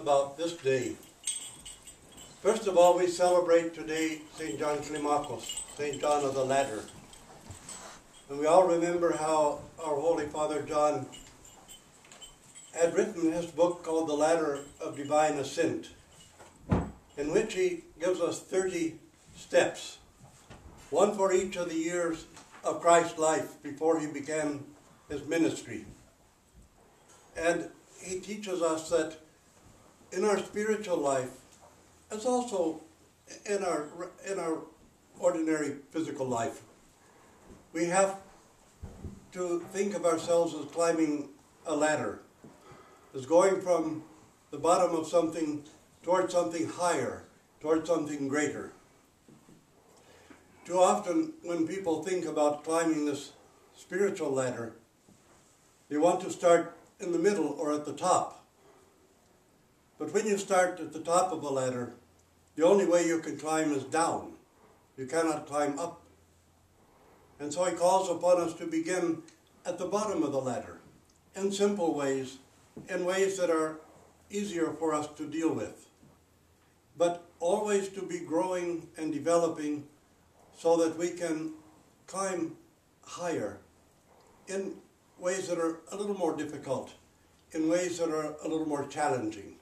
about this day. First of all, we celebrate today St. John Climacus, St. John of the Ladder. And we all remember how our Holy Father John had written his book called The Ladder of Divine Ascent, in which he gives us 30 steps, one for each of the years of Christ's life before he began his ministry. And he teaches us that in our spiritual life, as also in our ordinary physical life, we have to think of ourselves as climbing a ladder, as going from the bottom of something towards something higher, towards something greater. Too often when people think about climbing this spiritual ladder, they want to start in the middle or at the top. But when you start at the top of a ladder, the only way you can climb is down. You cannot climb up. And so he calls upon us to begin at the bottom of the ladder, in simple ways, in ways that are easier for us to deal with, but always to be growing and developing so that we can climb higher in ways that are a little more difficult, in ways that are a little more challenging.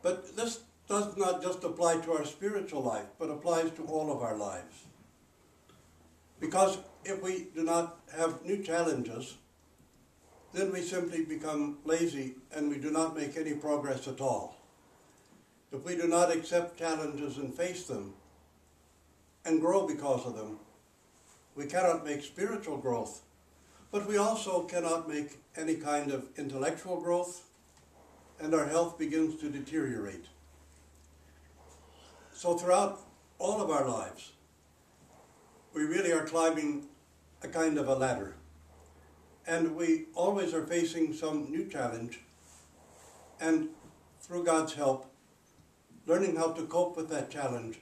But this does not just apply to our spiritual life, but applies to all of our lives. Because if we do not have new challenges, then we simply become lazy and we do not make any progress at all. If we do not accept challenges and face them and grow because of them, we cannot make spiritual growth, but we also cannot make any kind of intellectual growth, and our health begins to deteriorate. So throughout all of our lives, we really are climbing a kind of a ladder. And we always are facing some new challenge, and through God's help, learning how to cope with that challenge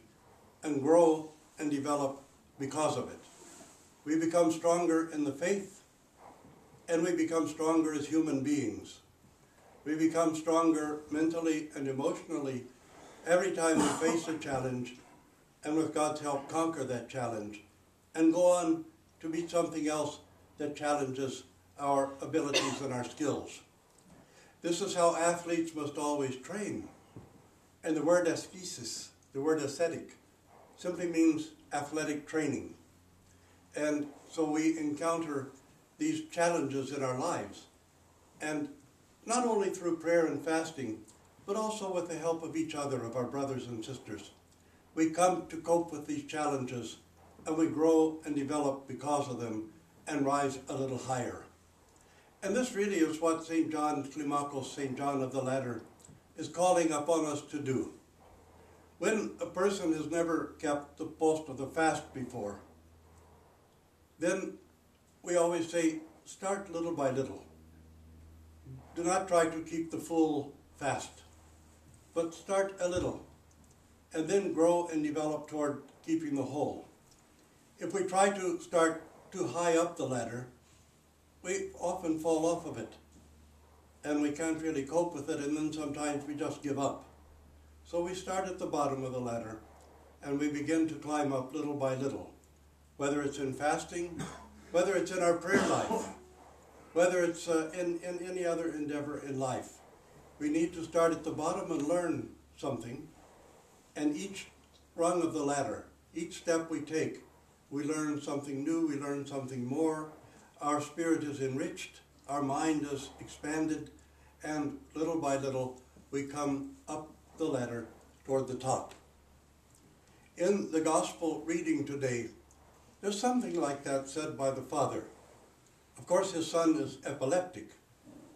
and grow and develop because of it. We become stronger in the faith, and we become stronger as human beings. We become stronger mentally and emotionally every time we face a challenge, and with God's help conquer that challenge and go on to be something else that challenges our abilities and our skills. This is how athletes must always train. And the word ascesis, the word ascetic, simply means athletic training. And so we encounter these challenges in our lives. And not only through prayer and fasting, but also with the help of each other, of our brothers and sisters. We come to cope with these challenges, and we grow and develop because of them and rise a little higher. And this really is what St. John Climacus, St. John of the Ladder, is calling upon us to do. When a person has never kept the post of the fast before, then we always say, start little by little. Do not try to keep the full fast, but start a little, and then grow and develop toward keeping the whole. If we try to start too high up the ladder, we often fall off of it, and we can't really cope with it, and then sometimes we just give up. So we start at the bottom of the ladder, and we begin to climb up little by little, whether it's in fasting, whether it's in our prayer life, whether it's in any other endeavor in life. We need to start at the bottom and learn something, and each rung of the ladder, each step we take, we learn something new, we learn something more, our spirit is enriched, our mind is expanded, and little by little we come up the ladder toward the top. In the gospel reading today, there's something like that said by the Father. Of course, his son is epileptic,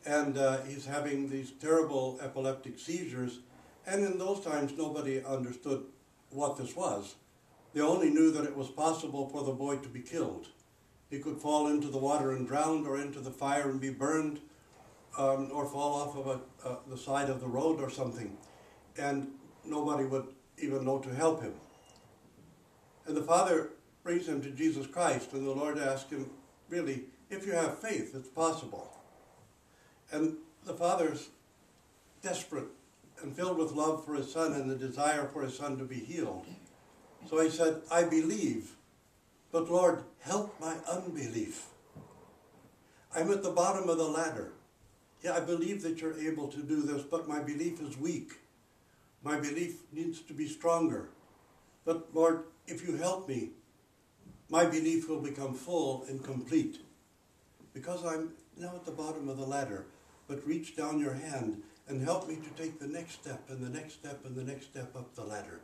and he's having these terrible epileptic seizures, and in those times nobody understood what this was. They only knew that it was possible for the boy to be killed. He could fall into the water and drown, or into the fire and be burned, or fall off of the side of the road or something, and nobody would even know to help him. And the Father brings him to Jesus Christ, and the Lord asked him, really, if you have faith, it's possible. And the Father's desperate and filled with love for his son and the desire for his son to be healed. So he said, I believe, but Lord, help my unbelief. I'm at the bottom of the ladder. Yeah, I believe that you're able to do this, but my belief is weak. My belief needs to be stronger. But Lord, if you help me, my belief will become full and complete. Because I'm now at the bottom of the ladder, but reach down your hand and help me to take the next step and the next step and the next step up the ladder.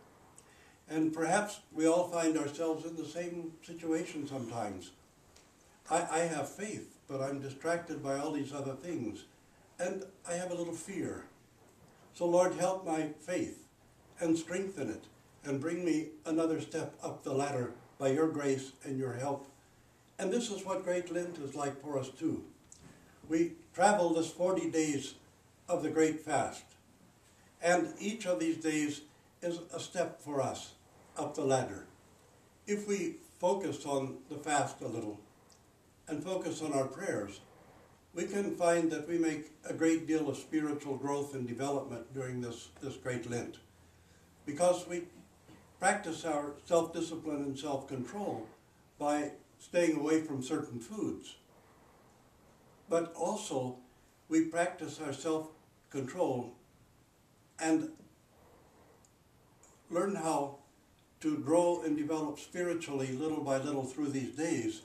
And perhaps we all find ourselves in the same situation sometimes. I have faith, but I'm distracted by all these other things. And I have a little fear. So Lord, help my faith and strengthen it and bring me another step up the ladder by your grace and your help. And this is what Great Lent is like for us too. We travel this 40 days of the Great Fast. And each of these days is a step for us up the ladder. If we focus on the fast a little and focus on our prayers, we can find that we make a great deal of spiritual growth and development during this Great Lent. Because we practice our self-discipline and self-control by staying away from certain foods. But also, we practice our self-control and learn how to grow and develop spiritually little by little through these days,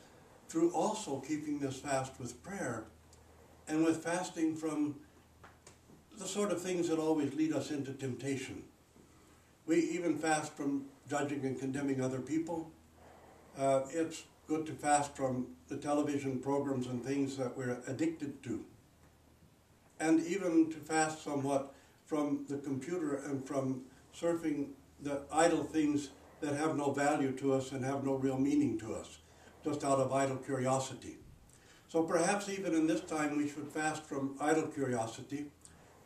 through also keeping this fast with prayer and with fasting from the sort of things that always lead us into temptation. We even fast from judging and condemning other people. It's good to fast from the television programs and things that we're addicted to. And even to fast somewhat from the computer and from surfing the idle things that have no value to us and have no real meaning to us, just out of idle curiosity. So perhaps even in this time we should fast from idle curiosity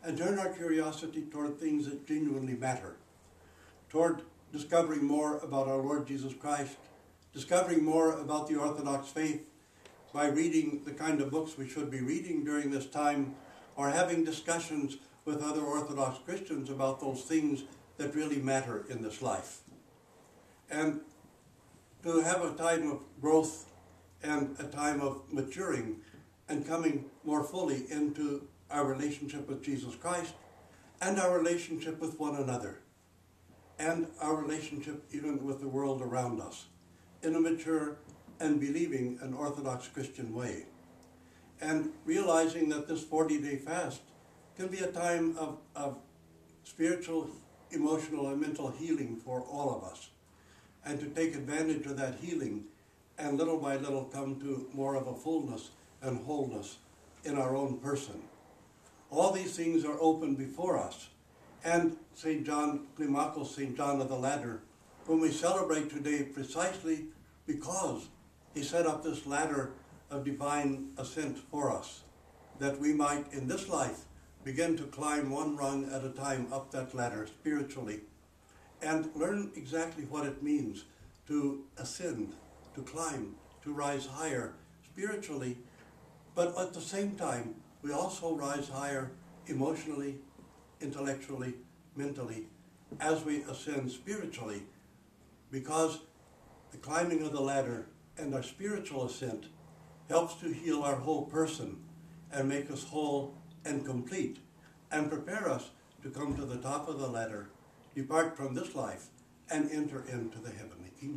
and turn our curiosity toward things that genuinely matter, toward discovering more about our Lord Jesus Christ, discovering more about the Orthodox faith by reading the kind of books we should be reading during this time, or having discussions with other Orthodox Christians about those things that really matter in this life. And to have a time of growth and a time of maturing and coming more fully into our relationship with Jesus Christ and our relationship with one another and our relationship even with the world around us in a mature and believing and Orthodox Christian way. And realizing that this 40-day fast can be a time of spiritual, emotional, and mental healing for all of us. And to take advantage of that healing and little by little come to more of a fullness and wholeness in our own person. All these things are open before us. And St. John Climacus, St. John of the Ladder, whom we celebrate today precisely because he set up this ladder of divine ascent for us, that we might in this life begin to climb one rung at a time up that ladder spiritually and learn exactly what it means to ascend, to climb, to rise higher spiritually, but at the same time we also rise higher emotionally, intellectually, mentally, as we ascend spiritually, because the climbing of the ladder and our spiritual ascent helps to heal our whole person and make us whole and complete and prepare us to come to the top of the ladder, depart from this life, and enter into the heavenly kingdom.